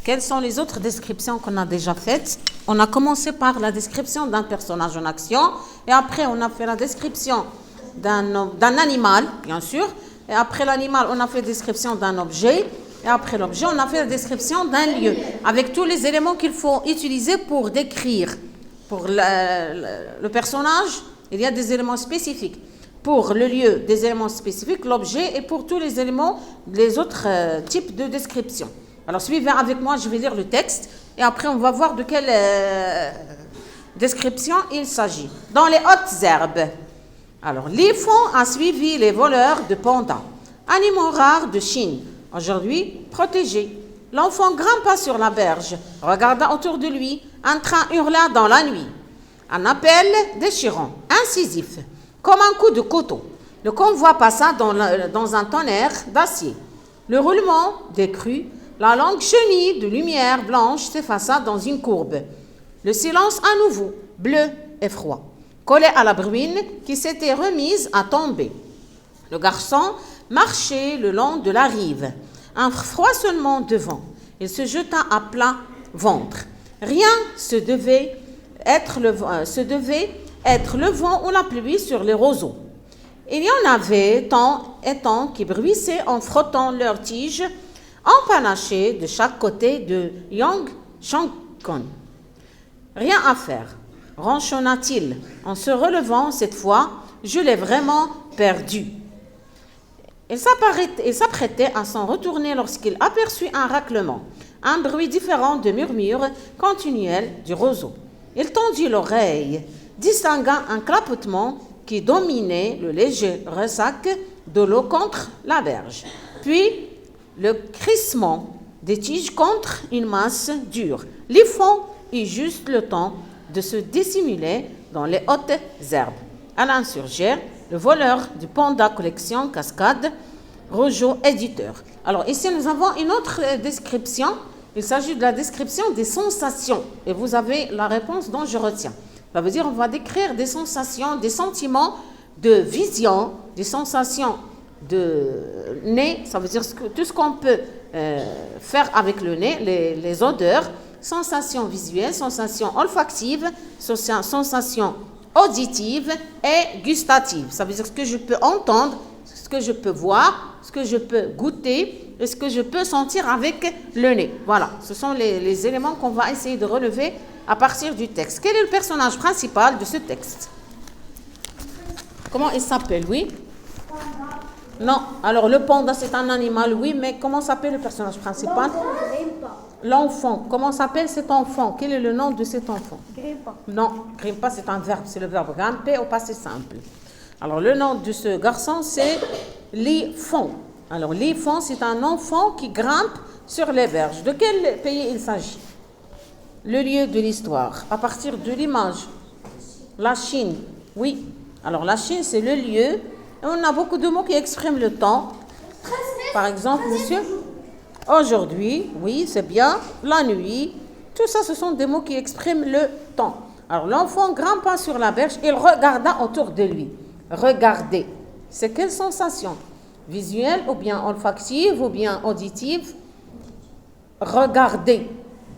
quelles sont les autres descriptions qu'on a déjà faites? On a commencé par la description d'un personnage en action, et après on a fait la description d'un animal, bien sûr, et après l'animal, on a fait la description d'un objet, et après l'objet, on a fait la description d'un lieu, avec tous les éléments qu'il faut utiliser pour décrire. Pour le personnage, il y a des éléments spécifiques. Pour le lieu, des éléments spécifiques, l'objet, et pour tous les éléments, les autres types de description. Alors, suivez avec moi, je vais lire le texte, et après, on va voir de quelle description il s'agit. Dans les hautes herbes. Alors, l'éléphant a suivi les voleurs de pandas, animaux rares de Chine, aujourd'hui protégés. L'enfant grimpa sur la berge, regarda autour de lui, un train hurla dans la nuit. Un appel déchirant, incisif, comme un coup de couteau. Le convoi passa dans un tonnerre d'acier. Le roulement décrut, la longue chenille de lumière blanche s'effaça dans une courbe. Le silence à nouveau, bleu et froid, collé à la bruine qui s'était remise à tomber. Le garçon marchait le long de la rive, un froissonnement de vent. Il se jeta à plat ventre. Rien se devait être le vent ou la pluie sur les roseaux. Il y en avait tant et tant qui bruissaient en frottant leurs tiges empanachées de chaque côté de Yangshangon. Rien à faire, ronchonna-t-il en se relevant cette fois. Je l'ai vraiment perdu. Il s'apprêtait à s'en retourner lorsqu'il aperçut un raclement, un bruit différent de murmure continuel du roseau. Il tendit l'oreille, distingua un clapotement qui dominait le léger ressac de l'eau contre la berge, puis le crissement des tiges contre une masse dure. L'éléphant eut juste le temps de se dissimuler dans les hautes herbes. Alain Surgère, le voleur du Panda Collection Cascade, Rojo, éditeur. Alors ici, nous avons une autre description. Il s'agit de la description des sensations. Et vous avez la réponse dont je retiens. Ça veut dire on va décrire des sensations, des sentiments de vision, des sensations de nez. Ça veut dire tout ce qu'on peut faire avec le nez, les odeurs, sensations visuelles, sensations olfactives, sensations auditive et gustative. Ça veut dire ce que je peux entendre, ce que je peux voir, ce que je peux goûter et ce que je peux sentir avec le nez. Voilà, ce sont les éléments qu'on va essayer de relever à partir du texte. Quel est le personnage principal de ce texte? Comment il s'appelle, oui? Non, alors le panda c'est un animal, oui, mais comment s'appelle le personnage principal? L'enfant. Comment s'appelle cet enfant? Quel est le nom de cet enfant? Grimpa. Non, grimpa c'est un verbe, c'est le verbe grimper au passé simple. Alors le nom de ce garçon c'est l'éléphant. Alors l'éléphant c'est un enfant qui grimpe sur les berges. De quel pays il s'agit? Le lieu de l'histoire, à partir de l'image. La Chine, oui. Alors la Chine c'est le lieu. Et on a beaucoup de mots qui expriment le temps. Par exemple, monsieur, aujourd'hui, oui, c'est bien, la nuit, tout ça, ce sont des mots qui expriment le temps. Alors, l'enfant grimpa sur la berge, il regarda autour de lui. Regarder, c'est quelle sensation? Visuelle ou bien olfactive ou bien auditive? Regarder.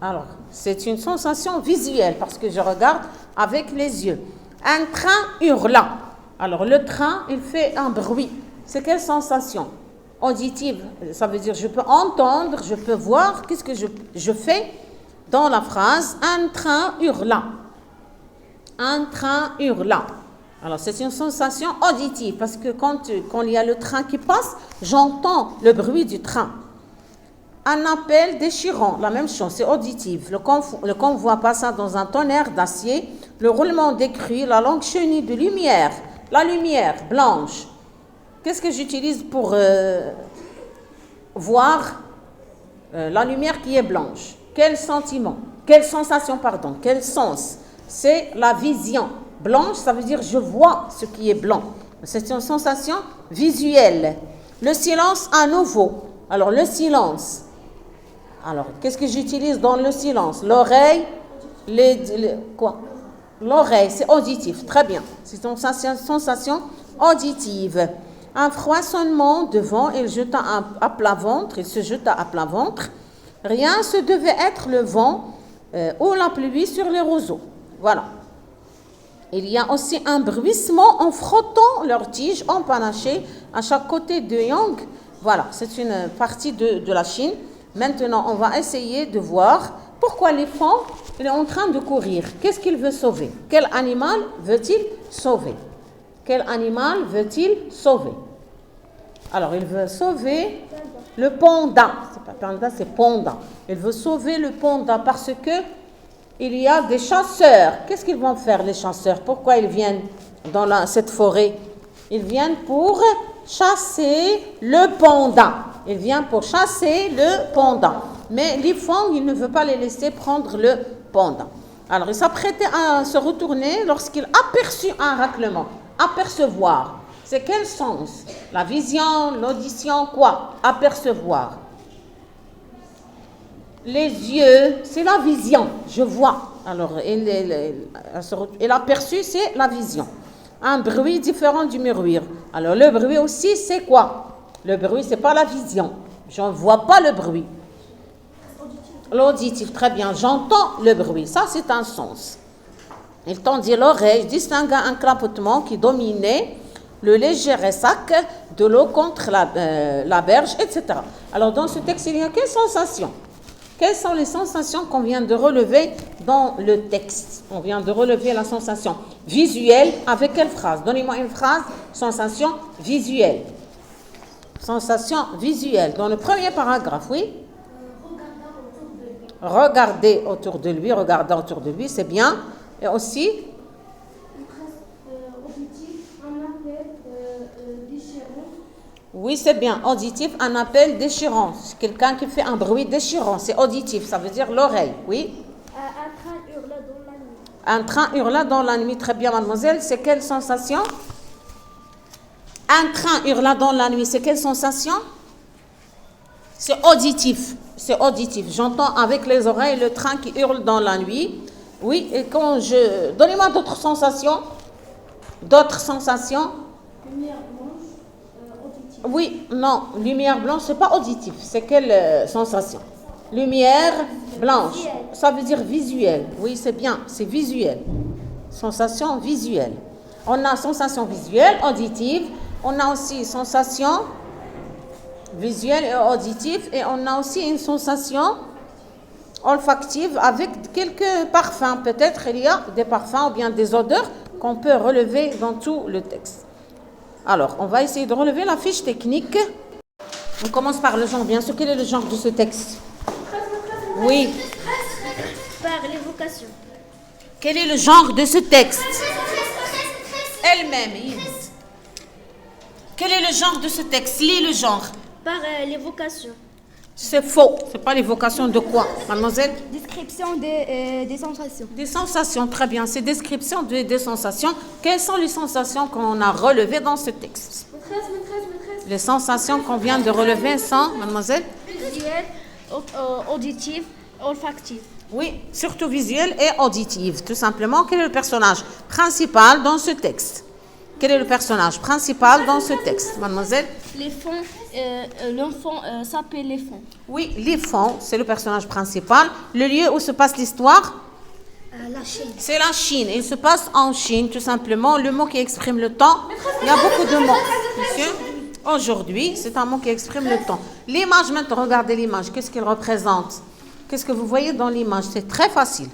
Alors, c'est une sensation visuelle parce que je regarde avec les yeux. Un train hurla. Alors, le train, il fait un bruit. C'est quelle sensation? Auditive, ça veut dire je peux entendre, je peux voir. Qu'est-ce que je fais dans la phrase? Un train hurla. Un train hurla. Alors, c'est une sensation auditive parce que quand il y a le train qui passe, j'entends le bruit du train. Un appel déchirant, la même chose, c'est auditif. Le convoi passa dans un tonnerre d'acier. Le roulement décrut, la longue chenille de lumière. La lumière blanche. Qu'est-ce que j'utilise pour voir la lumière qui est blanche? Quel sentiment? Quelle sensation, pardon? Quel sens? C'est la vision. Blanche, ça veut dire je vois ce qui est blanc. C'est une sensation visuelle. Le silence à nouveau. Alors, le silence. Alors, qu'est-ce que j'utilise dans le silence? L'oreille, quoi? L'oreille, c'est auditif. Très bien. C'est une sensation auditive. Un froissonnement de vent, il se jeta à plat ventre. Rien, ce devait être le vent ou la pluie sur les roseaux. Voilà. Il y a aussi un bruissement en frottant leurs tiges empanachées à chaque côté de Yang. Voilà, c'est une partie de la Chine. Maintenant, on va essayer de voir pourquoi l'éléphant est en train de courir. Qu'est-ce qu'il veut sauver? Quel animal veut-il sauver? Quel animal veut-il sauver? Alors, il veut sauver le panda. C'est pas panda, c'est panda. Il veut sauver le panda parce que il y a des chasseurs. Qu'est-ce qu'ils vont faire, les chasseurs? Pourquoi ils viennent dans cette forêt? Ils viennent pour chasser le panda. Ils viennent pour chasser le panda. Mais l'éléphant, il ne veut pas les laisser prendre le panda. Alors, il s'apprêtait à se retourner lorsqu'il aperçut un raclement. Apercevoir. C'est quel sens? La vision, l'audition, quoi? Apercevoir. Les yeux, c'est la vision, je vois. Alors, il aperçut, c'est la vision. Un bruit différent du murmure. Alors, le bruit aussi, c'est quoi? Le bruit, c'est pas la vision. Je ne vois pas le bruit. L'auditif, très bien. J'entends le bruit. Ça, c'est un sens. Il tendit l'oreille, distingua un clapotement qui dominait le léger ressac de l'eau contre la berge, etc. Alors, dans ce texte, il y a quelles sensations? Quelles sont les sensations qu'on vient de relever dans le texte? On vient de relever la sensation visuelle avec quelle phrase? Donnez-moi une phrase, sensation visuelle. Sensation visuelle. Dans le premier paragraphe, oui? Regarder autour de lui. Regarder autour de lui, c'est bien. Et aussi? Oui, c'est bien. Auditif, un appel déchirant. C'est quelqu'un qui fait un bruit déchirant. C'est auditif, ça veut dire l'oreille. Oui? Un train hurla dans la nuit. Un train hurla dans la nuit. Très bien, mademoiselle. C'est quelle sensation? Un train hurla dans la nuit. C'est quelle sensation? C'est auditif. C'est auditif. J'entends avec les oreilles le train qui hurle dans la nuit. Oui, et quand je... Donnez-moi d'autres sensations. D'autres sensations? Lumière blanche, auditive. Oui, non, lumière blanche, c'est pas auditif. C'est quelle sensation? Lumière blanche, ça veut dire visuel. Oui, c'est bien, c'est visuel. Sensation visuelle. On a sensation visuelle, auditive. On a aussi sensation visuelle et auditive. Et on a aussi une sensation olfactive avec quelques parfums. Peut-être il y a des parfums ou bien des odeurs qu'on peut relever dans tout le texte. Alors, on va essayer de relever la fiche technique. On commence par le genre. Bien sûr, quel est le genre de ce texte? Oui. Par l'évocation. Quel est le genre de ce texte? Elle-même. Quel est le genre de ce texte? Lis le genre. Par l'évocation. C'est faux. C'est pas l'évocation de quoi, mademoiselle? Description des sensations. Des sensations, très bien. C'est description des sensations. Quelles sont les sensations qu'on a relevées dans ce texte? Maîtresse. Les sensations qu'on vient de relever sont, mademoiselle? Visuelle, auditive, olfactive. Oui, surtout visuelle et auditive. Tout simplement, quel est le personnage principal dans ce texte? Quel est le personnage principal dans ce texte, mademoiselle? L'enfant s'appelle l'éléphant. Oui, l'éléphant, c'est le personnage principal. Le lieu où se passe l'histoire? La Chine. C'est la Chine. Il se passe en Chine, tout simplement. Le mot qui exprime le temps, il y a beaucoup de mots. Monsieur, aujourd'hui, c'est un mot qui exprime le temps. L'image, maintenant, regardez l'image. Qu'est-ce qu'elle représente? Qu'est-ce que vous voyez dans l'image? C'est très facile.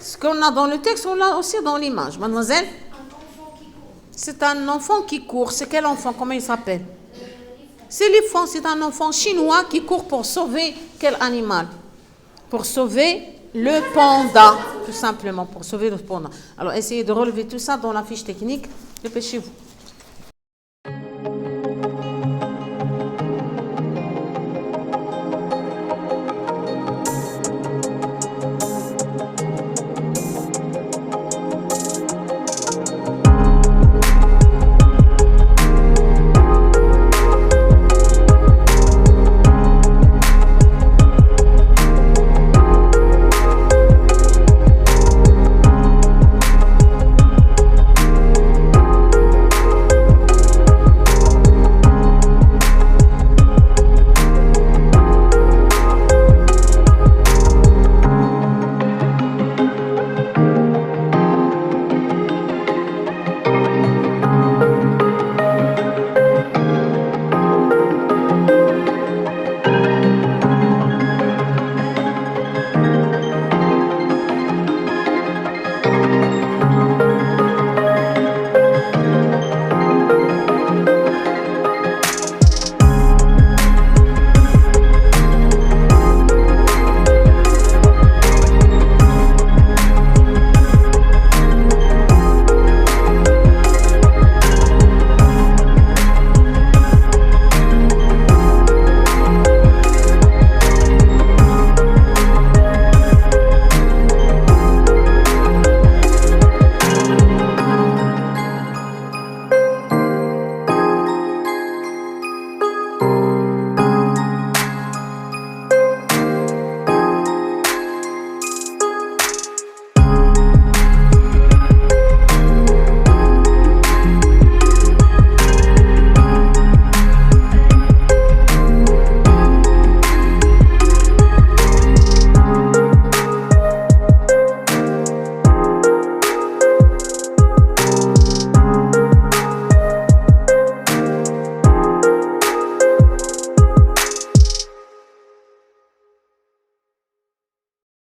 Ce qu'on a dans le texte, on l'a aussi dans l'image. Mademoiselle? C'est un enfant qui court. C'est quel enfant? Comment il s'appelle? C'est l'éléphant. C'est un enfant chinois qui court pour sauver quel animal? Pour sauver le panda, tout simplement. Pour sauver le panda. Alors, essayez de relever tout ça dans la fiche technique. Dépêchez-vous.